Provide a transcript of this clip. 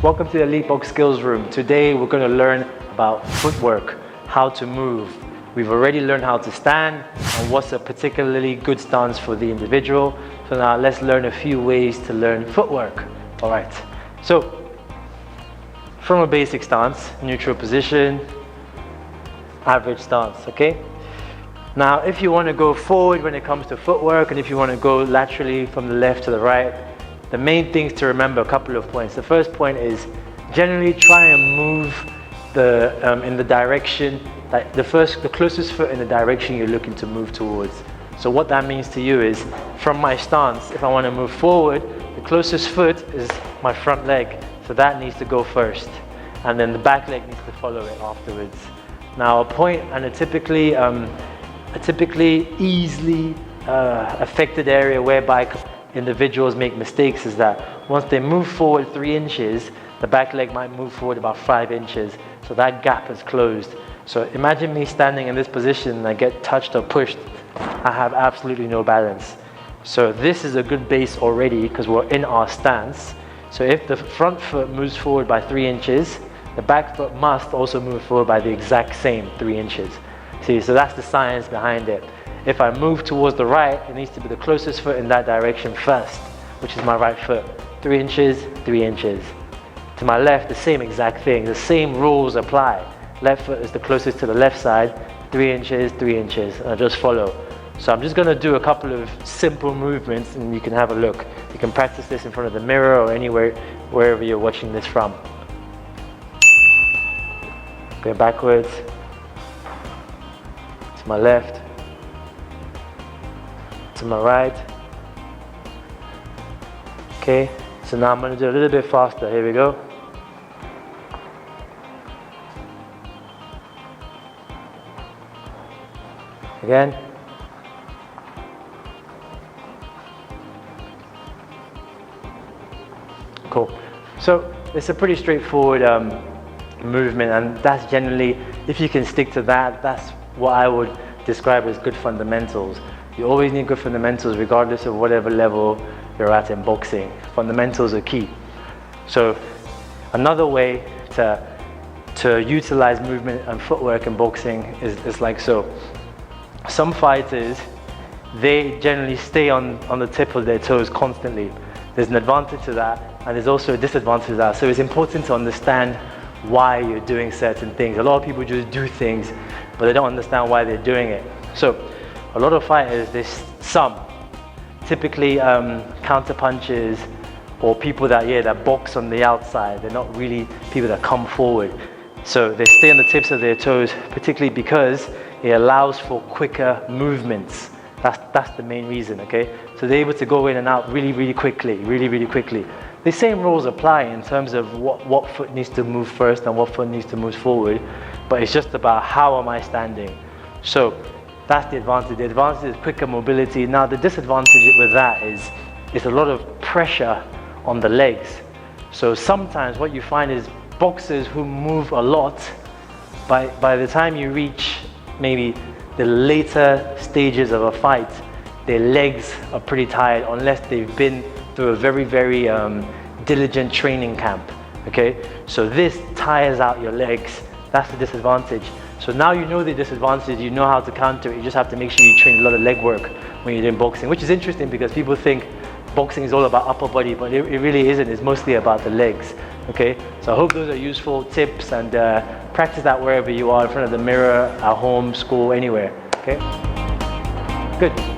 Welcome to the Elite Box Skills Room. Today we're going to learn about footwork, how to move. We've already learned how to stand and what's a particularly good stance for the individual. So now let's learn a few ways to learn footwork. All right, so from a basic stance, neutral position, average stance, okay? Now if you want to go forward when it comes to footwork and if you want to go laterally from the left to the right, the main things to remember, a couple of points. The first point is generally try and move in the direction, like the closest foot in the direction you're looking to move towards. So what that means to you is, from my stance, if I want to move forward, the closest foot is my front leg, so that needs to go first, and then the back leg needs to follow it afterwards. Now a point and a typically easily affected area whereby individuals make mistakes is that once they move forward 3 inches, the back leg might move forward about 5 inches. So that gap is closed. So imagine me standing in this position and I get touched or pushed. I have absolutely no balance. So this is a good base already because we're in our stance. So if the front foot moves forward by 3 inches, the back foot must also move forward by the exact same 3 inches. See, so that's the science behind it. If I move towards the right, it needs to be the closest foot in that direction first, which is my right foot. 3 inches, 3 inches. To my left, the same exact thing. The same rules apply. Left foot is the closest to the left side, 3 inches, 3 inches, and I just follow. So I'm just going to do a couple of simple movements and you can have a look. You can practice this in front of the mirror or anywhere, wherever you're watching this from. Go backwards, to my left, to my right. Okay, so now I'm going to do a little bit faster. Here we go. Again. Cool. So it's a pretty straightforward movement, and that's generally, if you can stick to that, that's what I would describe as good fundamentals. You always need good fundamentals regardless of whatever level you're at in boxing. Fundamentals are key. So another way to utilize movement and footwork in boxing is like so. Some fighters, they generally stay on the tip of their toes constantly. There's an advantage to that and there's also a disadvantage to that. So it's important to understand why you're doing certain things. A lot of people just do things but they don't understand why they're doing it. So a lot of fighters, there's some, typically counter punchers or people that box on the outside. They're not really people that come forward. So they stay on the tips of their toes, particularly because it allows for quicker movements. That's the main reason, okay? So they're able to go in and out really quickly, really quickly. The same rules apply in terms of what foot needs to move first and what foot needs to move forward, but it's just about how am I standing. So that's the advantage. The advantage is quicker mobility. Now the disadvantage with that is a lot of pressure on the legs. So sometimes what you find is boxers who move a lot, by the time you reach maybe the later stages of a fight, their legs are pretty tired unless they've been through a very diligent training camp, okay? So this tires out your legs. That's the disadvantage. So now you know the disadvantage, you know how to counter it. You just have to make sure you train a lot of leg work when you're doing boxing, which is interesting because people think boxing is all about upper body, but it really isn't. It's mostly about the legs, okay? So I hope those are useful tips, and practice that wherever you are, in front of the mirror, at home, school, anywhere, okay? Good.